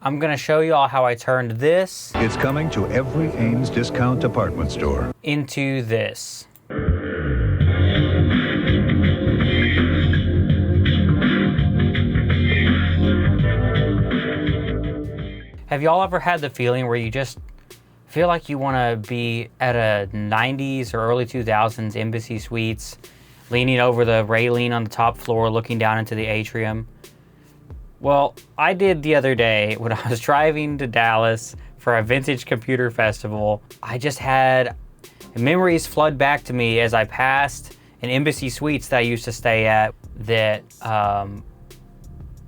I'm gonna show you all how I turned this. It's coming to every Ames discount department store. Into this. Have y'all ever had the feeling where you just feel like you want to be at a 90s or early 2000s Embassy Suites, leaning over the railing on the top floor, looking down into the atrium? Well, I did the other day when I was driving to Dallas for a vintage computer festival. I just had memories flood back to me as I passed an Embassy Suites that I used to stay at that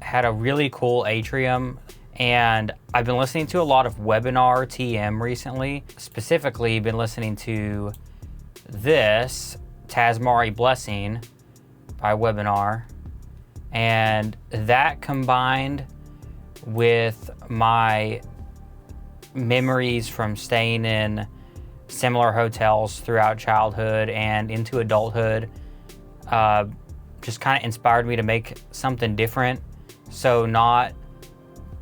had a really cool atrium. And I've been listening to a lot of webinar TM recently. Specifically, been listening to this, Tasmari Blessing by Webinar. And that combined with my memories from staying in similar hotels throughout childhood and into adulthood just kind of inspired me to make something different. So not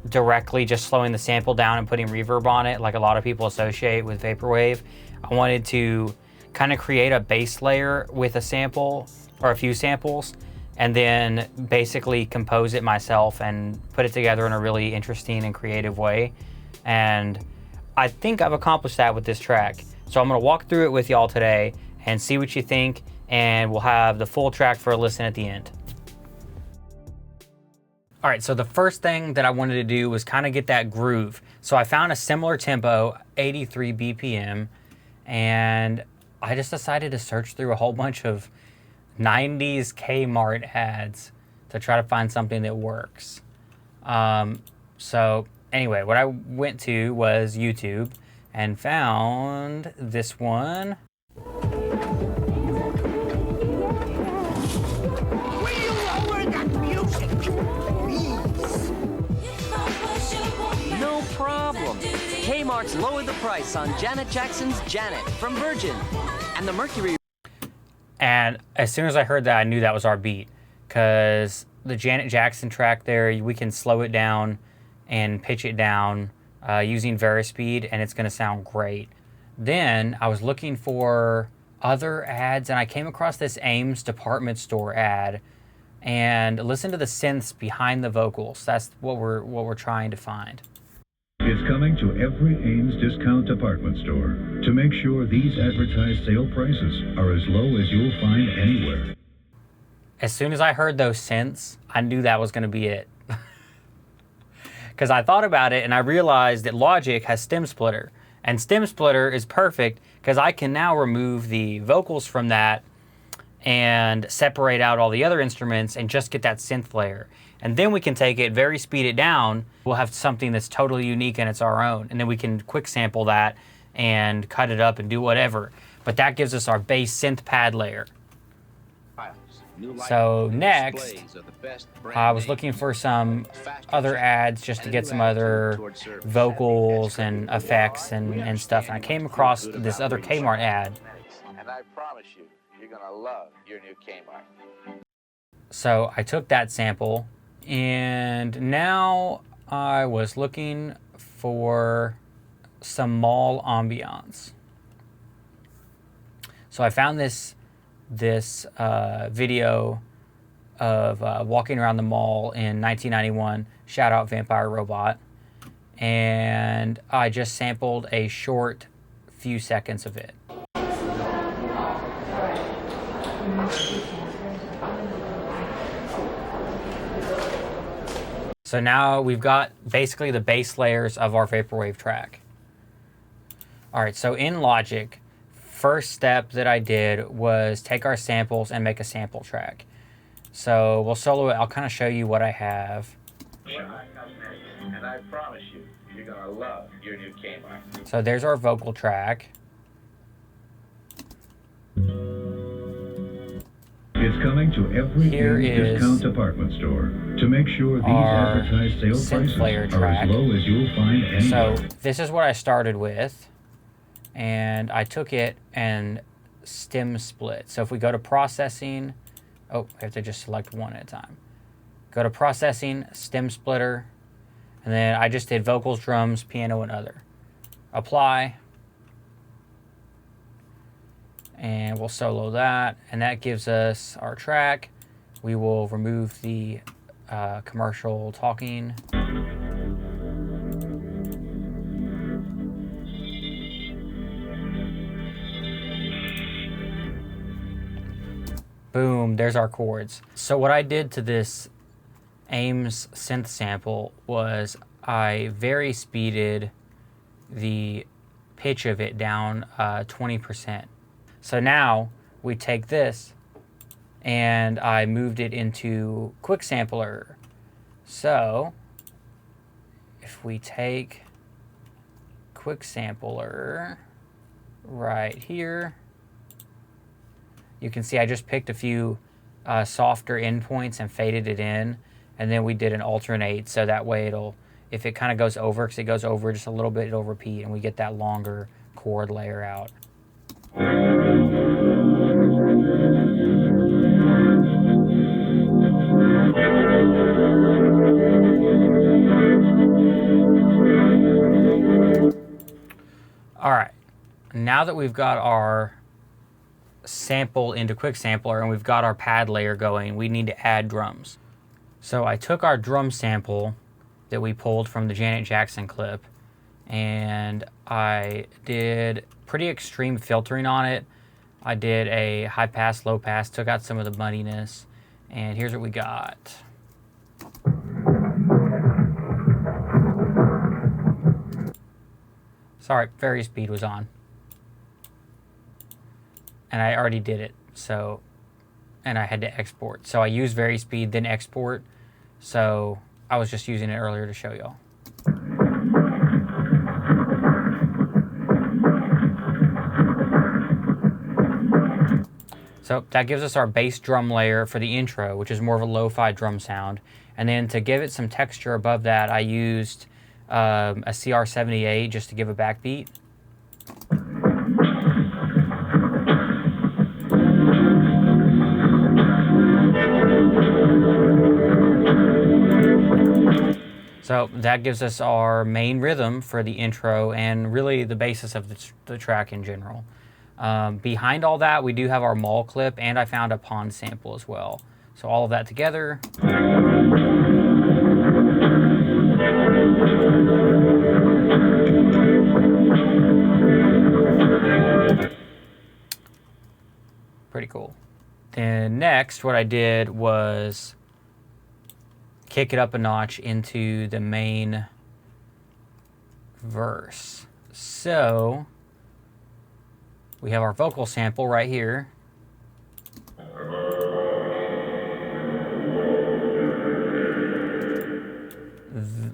directly just slowing the sample down and putting reverb on it like a lot of people associate with vaporwave. I wanted to kind of create a base layer with a sample or a few samples and then basically compose it myself and put it together in a really interesting and creative way. And I think I've accomplished that with this track. So I'm gonna walk through it with y'all today and see what you think, and we'll have the full track for a listen at the end. All right, so the first thing that I wanted to do was kind of get that groove. So I found a similar tempo, 83 BPM, and I just decided to search through a whole bunch of 90s Kmart ads to try to find something that works. So anyway, what I went to was YouTube and found this one. No problem. Kmart's lowered the price on Janet Jackson's Janet from Virgin. And the Mercury. And as soon as I heard that, I knew that was our beat. Because the Janet Jackson track there, we can slow it down and pitch it down using Varispeed, and it's going to sound great. Then I was looking for other ads, and I came across this Ames department store ad. And listen to the synths behind the vocals. That's what we're trying to find. It's coming to every Ames discount department store to make sure these advertised sale prices are as low as you'll find anywhere. As soon as I heard those synths, I knew that was going to be it. Because I thought about it and I realized that Logic has Stem Splitter. And Stem Splitter is perfect because I can now remove the vocals from that and separate out all the other instruments and just get that synth layer. And then we can take it, very speed it down. We'll have something that's totally unique and it's our own. And then we can quick sample that and cut it up and do whatever. But that gives us our bass synth pad layer. So next, I was looking for some other ads just to get some other vocals and effects and stuff. And I came across this other Kmart ad. And I promise you, you're gonna love your new Kmart. So I took that sample, and now I was looking for some mall ambiance. So I found this video of walking around the mall in 1991. Shout out Vampire Robot. And I just sampled a short few seconds of it. So now we've got basically the base layers of our vaporwave track. All right, so in Logic, first step that I did was take our samples and make a sample track. So we'll solo it. I'll kind of show you what I have. And I promise you, you're gonna love your new Kmart. So there's our vocal track. It's coming to every Ames discount department store to make sure these advertised sale prices are as low as you'll find anywhere. So this is what I started with, and I took it and stem split. So if we go to processing, oh, I have to just select one at a time. Go to processing, stem splitter, And then I just did vocals, drums, piano, and other. Apply. And we'll solo that. And that gives us our track. We will remove the commercial talking. Boom, there's our chords. So what I did to this Ames synth sample was I very speeded the pitch of it down 20%. So now we take this and I moved it into quick sampler. So if we take quick sampler right here, you can see I just picked a few softer endpoints and faded it in, and then we did an alternate, so that way it'll, if it kind of goes over, because it goes over just a little bit, it'll repeat, and we get that longer chord layer out. All right, now that we've got our sample into quick sampler and we've got our pad layer going, we need to add drums. So I took our drum sample that we pulled from the Janet Jackson clip and I did pretty extreme filtering on it. I did a high pass, low pass, took out some of the muddiness, and here's what we got. Sorry, very speed was on. And I already did it, so, and I had to export. So I used very speed, then export. So I was just using it earlier to show y'all. So that gives us our bass drum layer for the intro, which is more of a lo-fi drum sound. And then to give it some texture above that, I used a CR78 just to give a backbeat. So that gives us our main rhythm for the intro and really the basis of the track in general. Behind all that, we do have our mall clip, and I found a pond sample as well. So all of that together. Pretty cool. Then next, what I did was kick it up a notch into the main verse. So we have our vocal sample right here.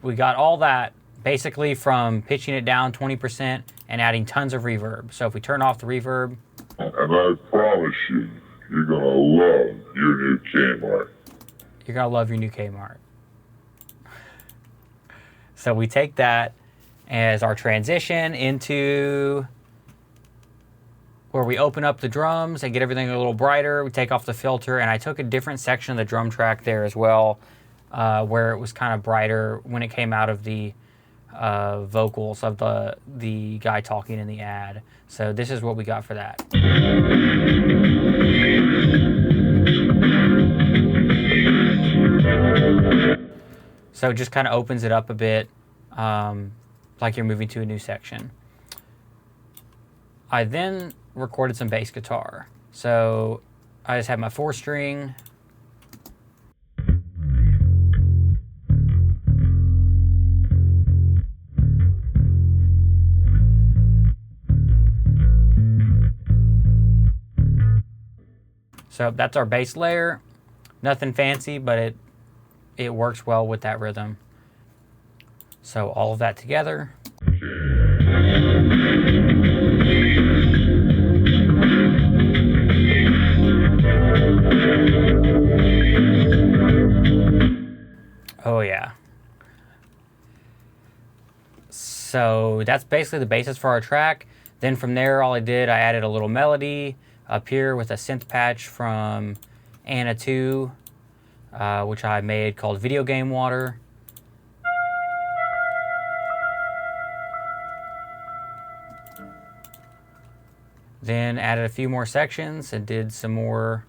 We got all that basically from pitching it down 20% and adding tons of reverb. So if we turn off the reverb. And I promise you, you're gonna love your new Kmart. You're gonna love your new Kmart. So we take that as our transition into where we open up the drums and get everything a little brighter. We take off the filter, and I took a different section of the drum track there as well, where it was kind of brighter when it came out of the vocals of the guy talking in the ad. So this is what we got for that. So it just kind of opens it up a bit, like you're moving to a new section. I then recorded some bass guitar. So I just had my 4-string. So that's our bass layer. Nothing fancy, but it works well with that rhythm. So all of that together. Oh yeah. So that's basically the basis for our track. Then from there, all I added a little melody up here with a synth patch from Anna 2, which I made called Video Game Water. Then added a few more sections and did some more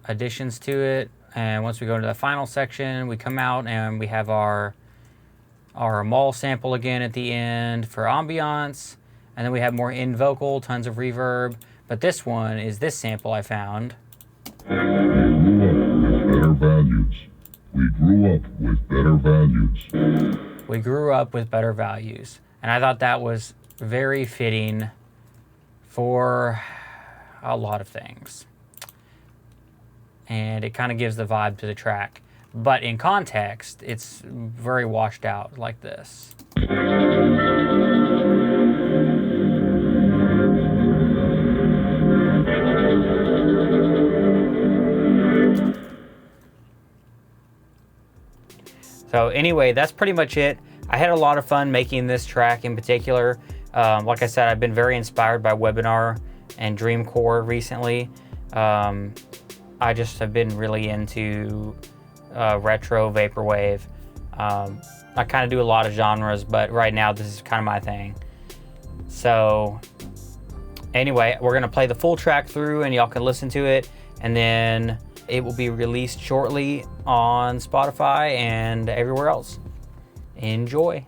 additions to it. And once we go to the final section, we come out and we have our mall sample again at the end for ambiance. And then we have more in vocal, tons of reverb. But this one is this sample I found. We grew up with better values. We grew up with better values. And I thought that was very fitting for a lot of things. And it kind of gives the vibe to the track. But in context, it's very washed out like this. So anyway, that's pretty much it. I had a lot of fun making this track in particular. Like I said, I've been very inspired by Webinar and Dreamcore recently. I just have been really into retro vaporwave. I kind of do a lot of genres, but right now this is kind of my thing. So anyway, we're gonna play the full track through and y'all can listen to it, and then it will be released shortly on Spotify and everywhere else. Enjoy.